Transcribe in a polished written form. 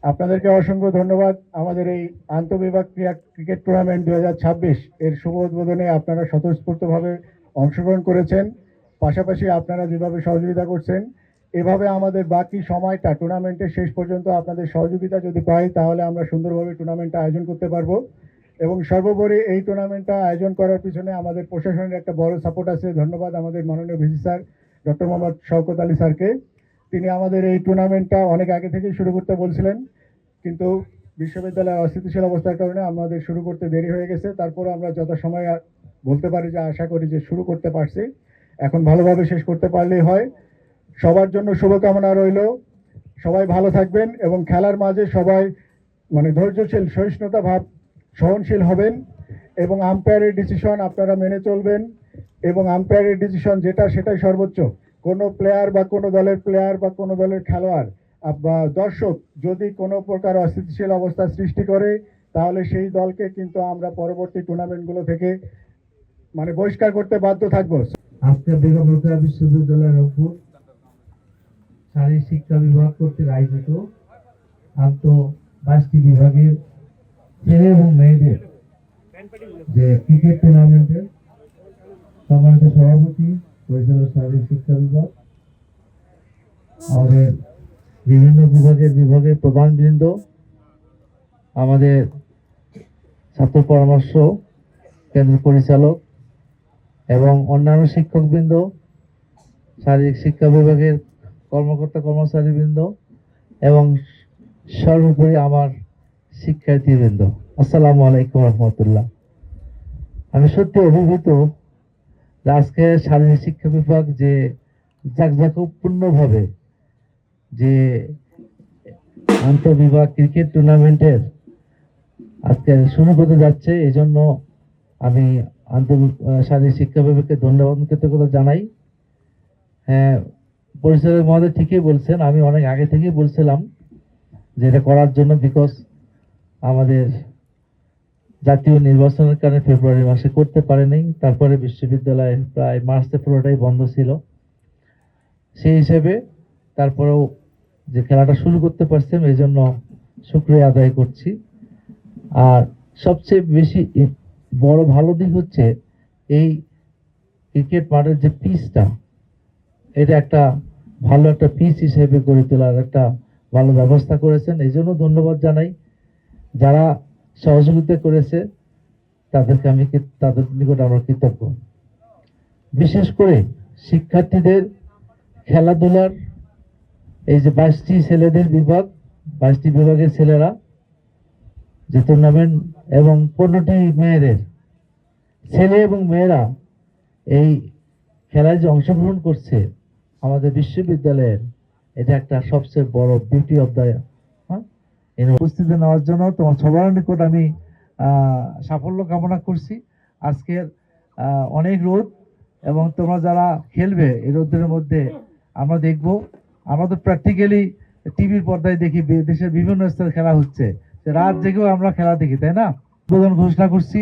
আপনাদেরকে অসংখ্য ধন্যবাদ। আমাদের এই আন্তঃবিভাগ ক্রিকেট টুর্নামেন্ট 2026 এর শুভ উদ্বোধনে আপনারা স্বতঃস্ফূর্তভাবে অংশগ্রহণ করেছেন। পাশাপাশি আপনারা যেভাবে সহযোগিতা করছেন, এভাবে আমাদের বাকি সময়টা টুর্নামেন্টের শেষ পর্যন্ত আপনাদের সহযোগিতা যদি পাই, তাহলে আমরা সুন্দরভাবে টুর্নামেন্টটা আয়োজন করতে পারবো। এবং সর্বোপরি এই টুর্নামেন্টটা আয়োজন করার পিছনে আমাদের প্রশাসনের একটা বড় সাপোর্ট আছে। ধন্যবাদ আমাদের মাননীয় VC sir doctor Mohammad Shawkat Ali স্যারকে। তিনি আমাদের এই টুর্নামেন্টটা অনেক আগে থেকেই শুরু করতে বলছিলেন, কিন্তু বিশ্ববিদ্যালয়ের অস্থিতিশীল অবস্থার কারণে আমাদের শুরু করতে দেরি হয়ে গেছে। তারপরে আমরা যথাসময়ে বলতে পারি যে আশা করি যে শুরু করতে পারছি, এখন ভালোভাবে শেষ করতে পারলেই হয়। সবার জন্য শুভকামনা রইল। সবাই ভালো থাকবেন এবং খেলার মাঝে সবাই ধৈর্যশীল, সহিষ্ণুতা ভাব, সহনশীল হবেন এবং আম্পায়ারের ডিসিশন আপনারা মেনে চলবেন। এবং আম্পায়ারের ডিসিশন যেটা, সেটাই সর্বোচ্চ। কোনো প্লেয়ার বা কোনো দলের প্লেয়ার বা কোনো দলের খেলোয়াড় বা দর্শক যদি কোনো প্রকার অস্থিতিশীল অবস্থা সৃষ্টি করে, তাহলে সেই দলকে কিন্তু আমরা পরবর্তী টুর্নামেন্টগুলো থেকে বহিষ্কার করতে বাধ্য থাকবো। আজকে বেগম রোকেয়া বিশ্ববিদ্যালয়ের রংপুর শারীরিক শিক্ষা বিভাগ কর্তৃক আয়োজিত আন্ত 22টি বিভাগের ছেলে এবং মেয়েদের যে ক্রিকেট টুর্নামেন্টের সম্মানিত সভাপতি, পরিচালক শারীরিক শিক্ষা বিভাগ, আমাদের বিভিন্ন বিভাগের প্রধানবৃন্দ, আমাদের ছাত্র পরামর্শ কেন্দ্র পরিচালক এবং অন্যান্য শিক্ষকবৃন্দ, শারীরিক শিক্ষা বিভাগের কর্মকর্তা কর্মচারীবৃন্দ এবং সর্বোপরি আমার শিক্ষার্থীবৃন্দ, আসসালামু আলাইকুম রহমতুল্লাহ। আমি সত্যি অভিভূত আজকে শারীরিক শিক্ষা বিভাগ যে জাঁকজমকপূর্ণভাবে যে আন্তঃবিভাগ ক্রিকেট টুর্নামেন্টের আজকে শুরু করতে যাচ্ছে, এই জন্য আমি শারীরিক শিক্ষা বিভাগকে ধন্যবাদ কৃতজ্ঞতা জানাই। হ্যাঁ, পরিচালক মহোদয় ঠিকই বলছেন, আমি অনেক আগে থেকেই বলছিলাম যে এটা করার জন্য, বিকজ আমাদের জাতীয় নির্বাচনের কারণে ফেব্রুয়ারি মাসে করতে পারেনি। তারপরে বিশ্ববিদ্যালয় প্রায় মার্চে পুরোটাই বন্ধ ছিল। সেই হিসেবে তারপরেও যে খেলাটা শুরু করতে পারছেন, এই জন্য শুকরিয়া আদায় করছি। আর সবচেয়ে বেশি বড় ভালো দিক হচ্ছে এই ক্রিকেট মাঠের যে পিচটা, এটা একটা ভালো একটা পিচ হিসেবে গড়ে তোলার একটা ভালো ব্যবস্থা করেছেন, এই জন্য ধন্যবাদ জানাই। যারা সহযোগিতা করেছে তাদের নিকট আমরা কৃতজ্ঞ। বিশেষ করে শিক্ষার্থীদের খেলাধুলার এই যে 22টি ছেলেদের বিভাগ, 22টি বিভাগের ছেলেরা যে টুর্নামেন্ট এবং 15টি মেয়েদের, ছেলে এবং মেয়েরা এই খেলায় যে অংশগ্রহণ করছে আমাদের বিশ্ববিদ্যালয়ের, এটা একটা সবচেয়ে বড় বিউটি অফ দ্য উপস্থিতি নেওয়ার জন্য তোমার সবার নিকট আমি সাফল্য কামনা করছি। আজকের অনেক রোদ এবং তোমরা যারা খেলবে এই রোদের মধ্যে আমরা দেখবো, আমরা তো প্র্যাকটিক্যালি টিভির পর্দায় দেখি দেশের বিভিন্ন স্তরে খেলা হচ্ছে, রাত জেগেও আমরা খেলা দেখি, তাই না? উদ্বোধন ঘোষণা করছি।